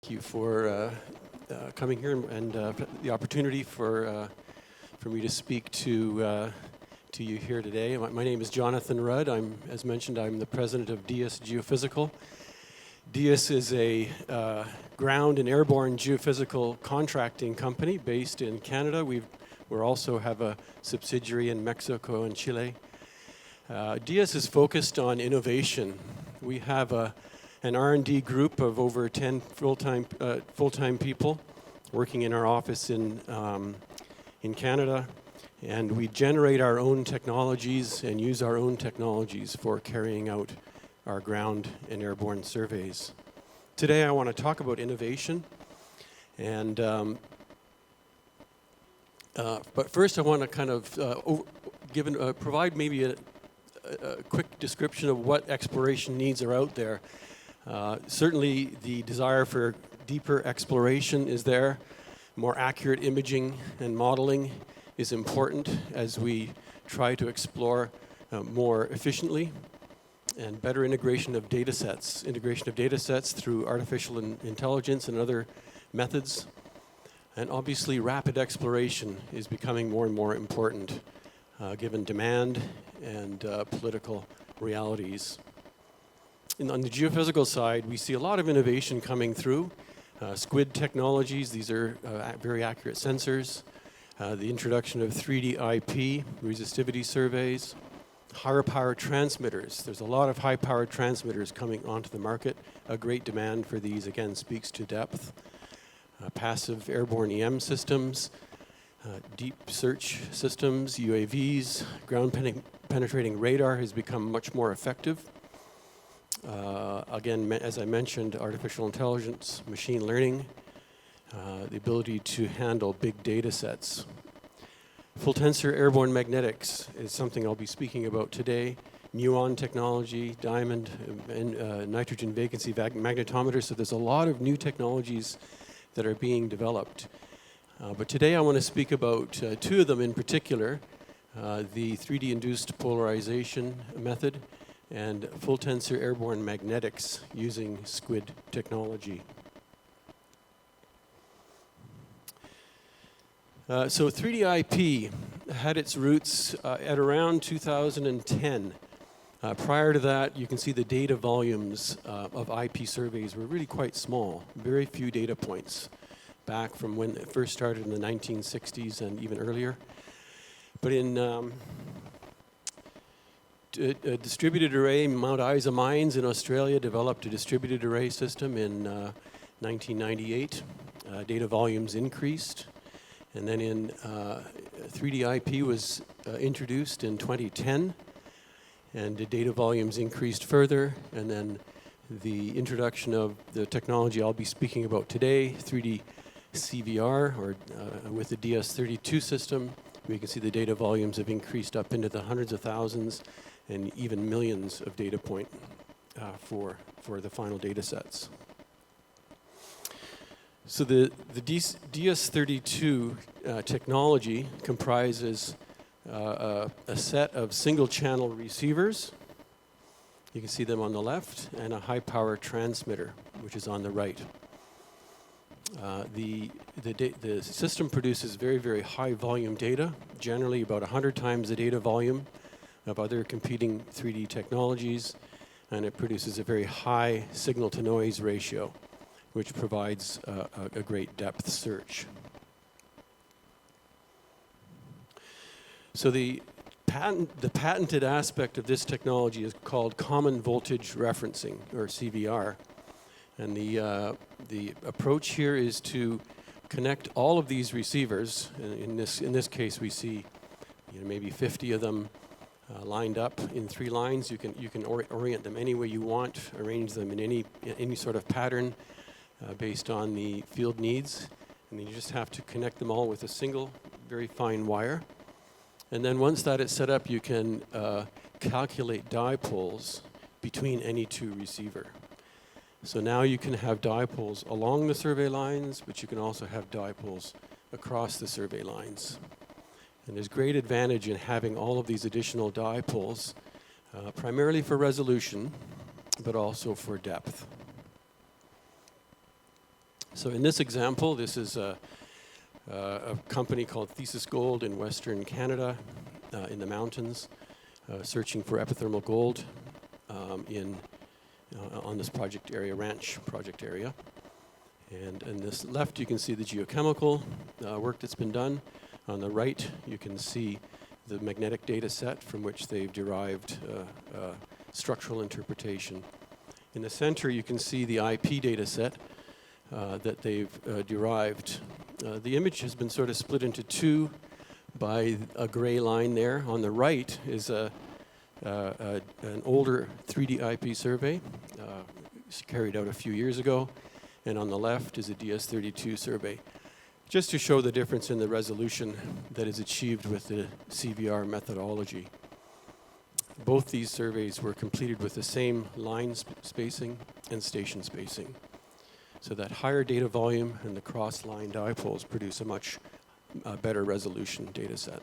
thank you for coming here and the opportunity for me to speak to you here today. My name is Jonathan Rudd. As mentioned, I'm the president of DS Geophysical. DS is a ground and airborne geophysical contracting company based in Canada. We also have a subsidiary in Mexico and Chile. DS is focused on innovation. We have an R&D group of over 10 full-time people working in our office in Canada, and we generate our own technologies and use our own technologies for carrying out our ground and airborne surveys. Today I want to talk about innovation, and but first I want to kind of provide maybe a quick description of what exploration needs are out there. Certainly the desire for deeper exploration is there. More accurate imaging and modeling is important as we try to explore more efficiently, and better integration of data sets through artificial intelligence and other methods. And obviously rapid exploration is becoming more and more important given demand and political realities. On the geophysical side, we see a lot of innovation coming through. SQUID technologies, these are very accurate sensors. The introduction of 3D IP, resistivity surveys. Higher power transmitters. There's a lot of high power transmitters coming onto the market. A great demand for these, again, speaks to depth. Passive airborne EM systems, deep search systems, UAVs, ground penetrating radar has become much more effective. Again, as I mentioned, artificial intelligence, machine learning, the ability to handle big data sets. Full tensor airborne magnetics is something I'll be speaking about today. Muon technology, diamond and nitrogen vacancy magnetometers. So there's a lot of new technologies that are being developed. But today I want to speak about two of them in particular, the 3D induced polarization method and full tensor airborne magnetics using SQUID technology. So 3D IP had its roots at around 2010. Prior to that, you can see the data volumes of IP surveys were really quite small, very few data points back from when it first started in the 1960s and even earlier. But in a distributed array, Mount Isa Mines in Australia developed a distributed array system in 1998. Data volumes increased. And then in 3D IP was introduced in 2010, and the data volumes increased further. And then the introduction of the technology I'll be speaking about today, 3D CVR, or with the DS32 system, we can see the data volumes have increased up into the hundreds of thousands and even millions of data point for the final data sets. So the DS32 technology comprises a set of single channel receivers. You can see them on the left, and a high power transmitter, which is on the right. The system produces very, very high volume data, generally about 100 times the data volume of other competing 3D technologies, and it produces a very high signal to noise ratio, which provides a great depth search. So the patented aspect of this technology is called common voltage referencing, or CVR. And the approach here is to connect all of these receivers. In this case, we see maybe 50 of them lined up in 3 lines. You can orient them any way you want, arrange them in any sort of pattern based on the field needs, and then you just have to connect them all with a single, very fine wire. And then once that is set up, you can calculate dipoles between any 2 receiver. So now you can have dipoles along the survey lines, but you can also have dipoles across the survey lines. And there's great advantage in having all of these additional dipoles, primarily for resolution, but also for depth. So in this example, this is a company called Thesis Gold in Western Canada, in the mountains, searching for epithermal gold on this project area, ranch project area. And on this left, you can see the geochemical work that's been done. On the right, you can see the magnetic data set from which they've derived structural interpretation. In the center, you can see the IP data set that they've derived. The image has been sort of split into two by a gray line there. On the right is an older 3D IP survey carried out a few years ago, and on the left is a DS32 survey, just to show the difference in the resolution that is achieved with the CVR methodology. Both these surveys were completed with the same line spacing and station spacing, so that higher data volume and the cross-line dipoles produce a much better resolution data set.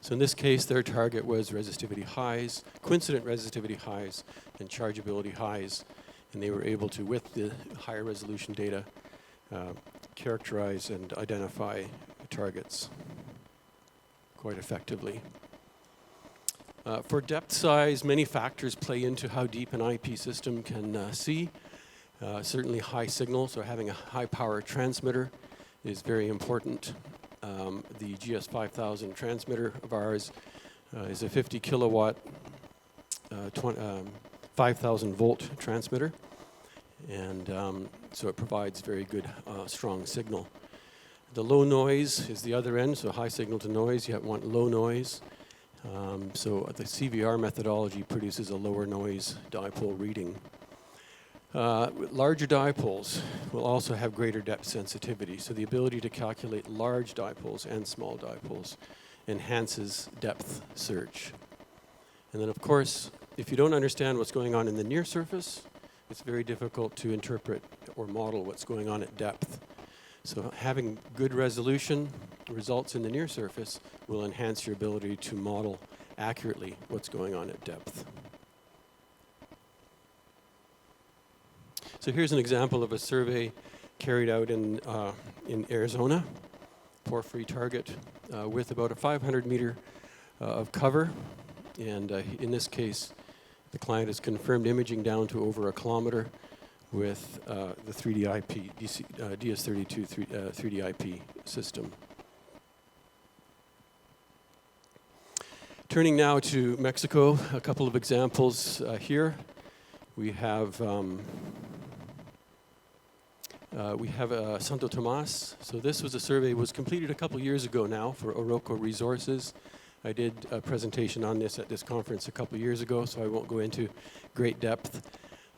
So in this case, their target was resistivity highs, coincident resistivity highs, and chargeability highs, and they were able to, with the higher resolution data, characterize and identify targets quite effectively. For depth size, many factors play into how deep an IP system can see. Certainly high signal, so having a high power transmitter is very important. The GS5000 transmitter of ours is a 50 kilowatt, 5,000 volt transmitter, and so it provides very good, strong signal. The low noise is the other end, so high signal to noise, you want low noise. So the CVR methodology produces a lower noise dipole reading. Larger dipoles will also have greater depth sensitivity, so the ability to calculate large dipoles and small dipoles enhances depth search. And then, of course, if you don't understand what's going on in the near surface, it's very difficult to interpret or model what's going on at depth. So having good resolution results in the near surface will enhance your ability to model accurately what's going on at depth. So here's an example of a survey carried out in Arizona, porphyry target with about a 500 meter of cover. And in this case, the client has confirmed imaging down to over a kilometer with the 3D IP, DS32 3D IP system. Turning now to Mexico, a couple of examples here. We have Santo Tomas. So this was a survey was completed a couple years ago now for Oroco Resources. I did a presentation on this at this conference a couple years ago, so I won't go into great depth.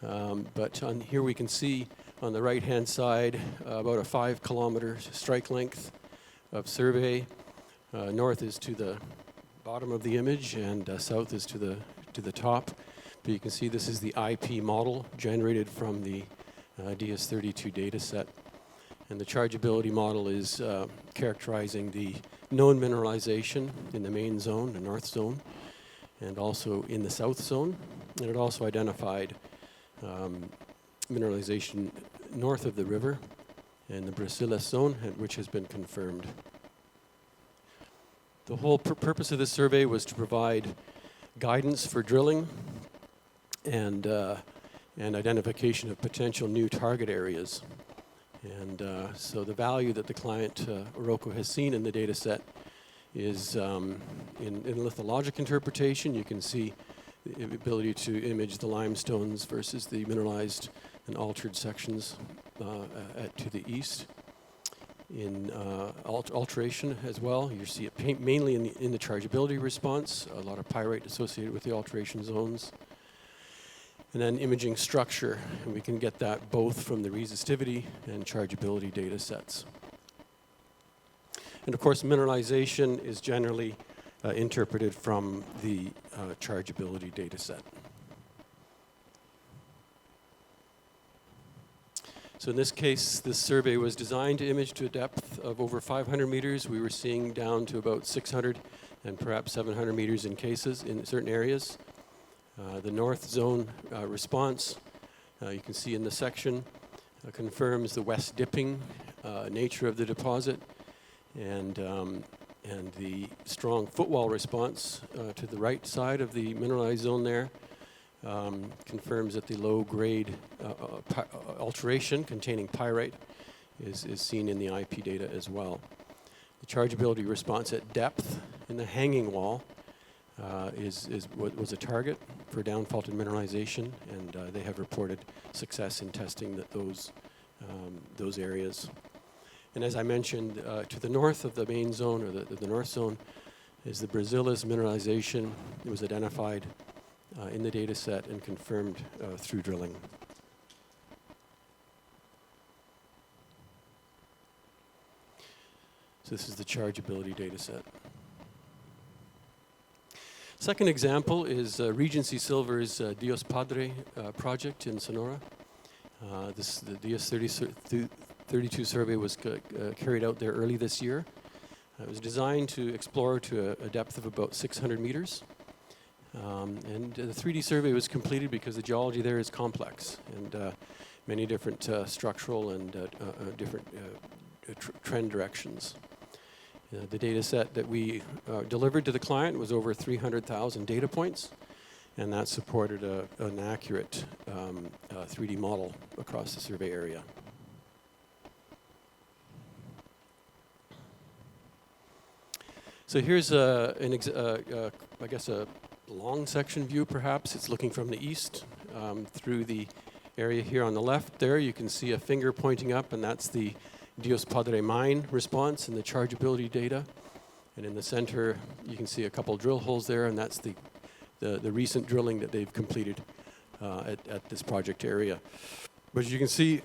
But on here we can see on the right-hand side about a 5 kilometer strike length of survey. North is to the bottom of the image, and south is to the top. But you can see this is the IP model generated from the DS32 data set. And the chargeability model is characterizing the known mineralization in the main zone, the north zone, and also in the south zone. And it also identified mineralization north of the river in the Brasilis zone, which has been confirmed. The whole purpose of this survey was to provide guidance for drilling and identification of potential new target areas. And so the value that the client, Oroco, has seen in the data set is in lithologic interpretation. You can see the ability to image the limestones versus the mineralized and altered sections to the east. In alteration as well, you see it mainly in the chargeability response, a lot of pyrite associated with the alteration zones. And then imaging structure, and we can get that both from the resistivity and chargeability data sets. And of course, mineralization is generally interpreted from the chargeability data set. So in this case, this survey was designed to image to a depth of over 500 meters. We were seeing down to about 600 and perhaps 700 meters in cases in certain areas. The north zone response, you can see in the section, confirms the west dipping nature of the deposit, and the strong footwall response to the right side of the mineralized zone there confirms that the low-grade alteration containing pyrite is seen in the IP data as well. The chargeability response at depth in the hanging wall was a target for downfaulted mineralization, and they have reported success in testing those areas. And as I mentioned, to the north of the main zone, or the north zone, is the Brazilias mineralization. It was identified in the data set and confirmed through drilling. So this is the chargeability data set. Second example is Regency Silver's Dios Padre project in Sonora. The Dios 32 survey was carried out there early this year. It was designed to explore to a depth of about 600 meters. And the 3D survey was completed because the geology there is complex, and many different structural and different trend directions. The data set that we delivered to the client was over 300,000 data points, and that supported an accurate 3D model across the survey area. So here's I guess a long section view perhaps. It's looking from the east through the area here on the left there. You can see a finger pointing up, and that's the Dios Padre mine response and the chargeability data. And in the center, you can see a couple drill holes there, and that's the recent drilling that they've completed at this project area. But as you can see,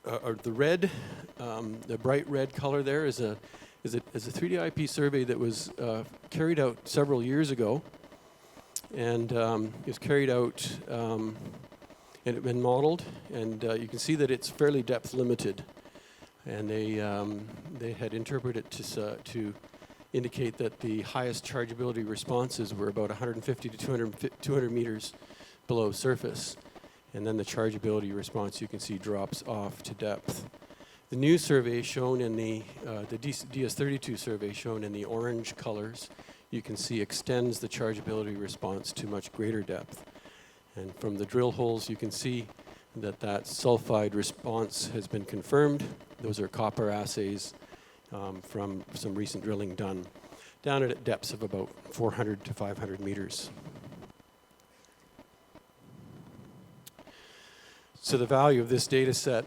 the red, the bright red color there is a 3D IP survey that was carried out several years ago, and it was carried out and it had been modeled, and you can see that it's fairly depth limited. And they had interpreted it to indicate that the highest chargeability responses were about 150 to 200 meters below surface. And then the chargeability response, you can see, drops off to depth. The new survey shown in the DS32 survey shown in the orange colors, you can see extends the chargeability response to much greater depth. And from the drill holes, you can see that sulfide response has been confirmed. Those are copper assays from some recent drilling done down at depths of about 400 to 500 meters. So the value of this data set,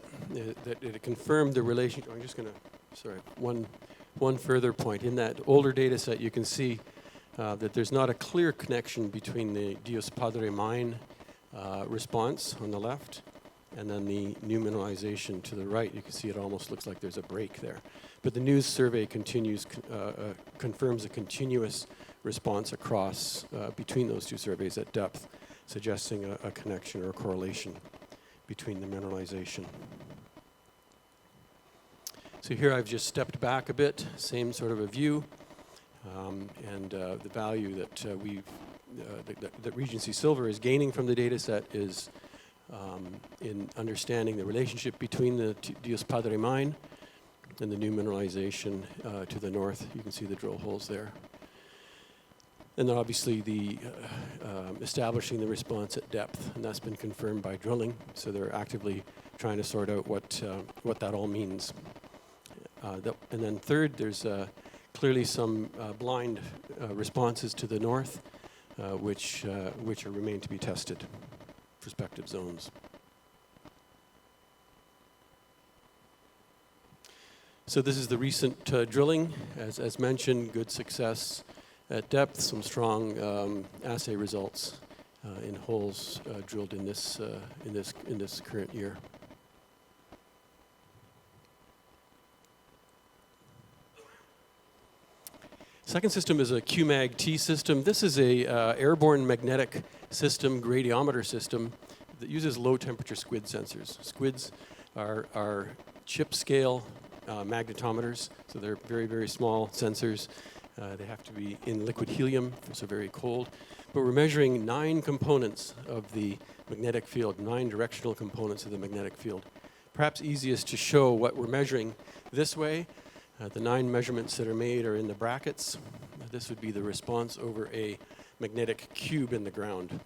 that it confirmed the relation. I'm just going to, sorry, one further point. In that older data set, you can see that there's not a clear connection between the Dios Padre mine response on the left and then the new mineralization to the right. You can see it almost looks like there's a break there. But the news survey confirms a continuous response across between those two surveys at depth, suggesting a connection or a correlation between the mineralization. So here I've just stepped back a bit, same sort of a view, and the value that that Regency Silver is gaining from the data set is in understanding the relationship between the Dios Padre mine and the new mineralization to the north. You can see the drill holes there. And then obviously the establishing the response at depth, and that's been confirmed by drilling. So they're actively trying to sort out what that all means. And then third, there's clearly some blind responses to the north, which remain to be tested, prospective zones. So this is the recent drilling, as mentioned, good success at depth, some strong assay results in holes drilled in this current year. Second system is a QMAG-T system. This is a airborne magnetic system, gradiometer system, that uses low temperature squid sensors. Squids are chip scale magnetometers, so they're very, very small sensors. They have to be in liquid helium, so very cold. But we're measuring 9 components of the magnetic field, 9 directional components of the magnetic field, perhaps easiest to show what we're measuring this way. The 9 measurements that are made are in the brackets. This would be the response over a magnetic cube in the ground.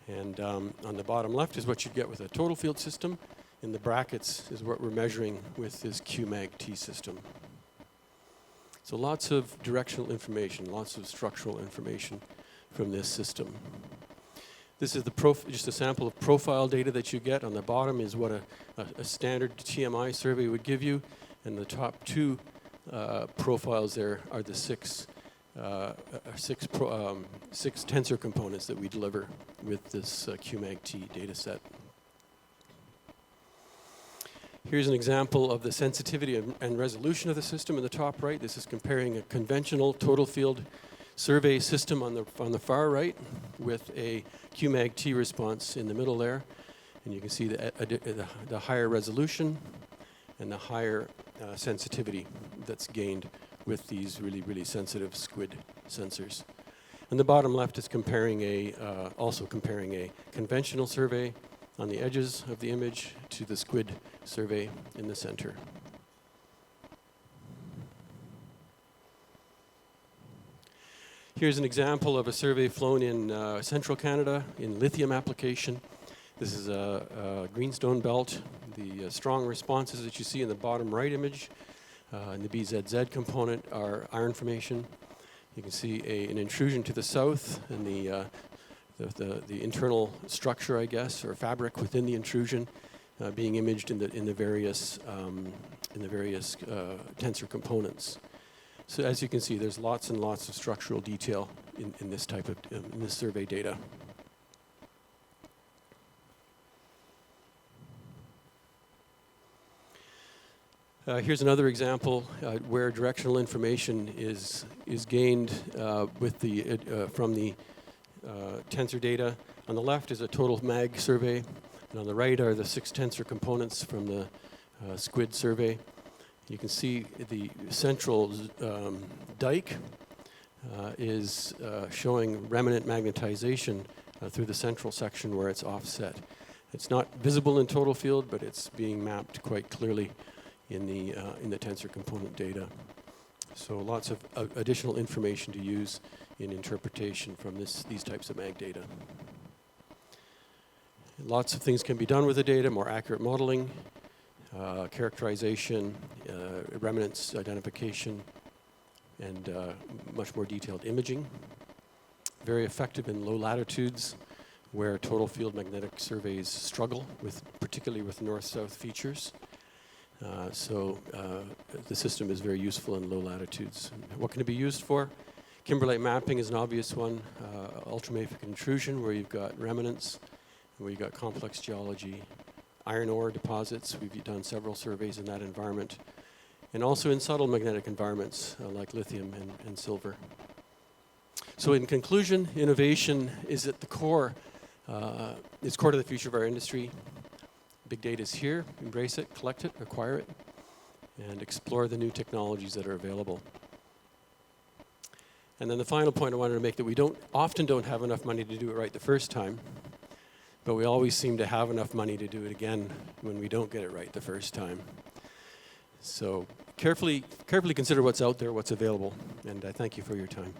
And on the bottom left is what you'd get with a total field system. In the brackets is what we're measuring with this QMAG-T system. So lots of directional information, lots of structural information from this system. This is just a sample of profile data that you get. On the bottom is what a standard TMI survey would give you. And the top 2 profiles there are the 6 tensor components that we deliver with this QMAG-T data set. Here's an example of the sensitivity and resolution of the system in the top right. This is comparing a conventional total field survey system on the far right with a QMAG-T response in the middle there. And you can see the higher resolution and the higher sensitivity that's gained with these really, really sensitive squid sensors. And the bottom left is also comparing a conventional survey on the edges of the image to the squid survey in the center. Here's an example of a survey flown in central Canada in lithium application. This is a greenstone belt. The strong responses that you see in the bottom right image in the BZZ component are iron formation. You can see an intrusion to the south and the internal structure, I guess, or fabric within the intrusion being imaged in the various tensor components. So as you can see, there's lots and lots of structural detail in this type of in this survey data. Here's another example where directional information is gained from the tensor data. On the left is a total mag survey, and on the right are the 6 tensor components from the squid survey. You can see the central dike is showing remnant magnetization through the central section where it's offset. It's not visible in total field, but it's being mapped quite clearly in the tensor component data. So lots of additional information to use in interpretation from these types of mag data. Lots of things can be done with the data: more accurate modeling, characterization, remnants identification, and much more detailed imaging. Very effective in low latitudes where total field magnetic surveys struggle, particularly with north-south features. So the system is very useful in low latitudes. What can it be used for? Kimberlite mapping is an obvious one. Ultramafic intrusion, where you've got remnants, where you've got complex geology. Iron ore deposits, we've done several surveys in that environment. And also in subtle magnetic environments like lithium and silver. So in conclusion, innovation is at the core, is core to the future of our industry. Big data is here. Embrace it, collect it, acquire it, and explore the new technologies that are available. And then the final point I wanted to make, that we often don't have enough money to do it right the first time, but we always seem to have enough money to do it again when we don't get it right the first time. So carefully consider what's out there, what's available, and I thank you for your time.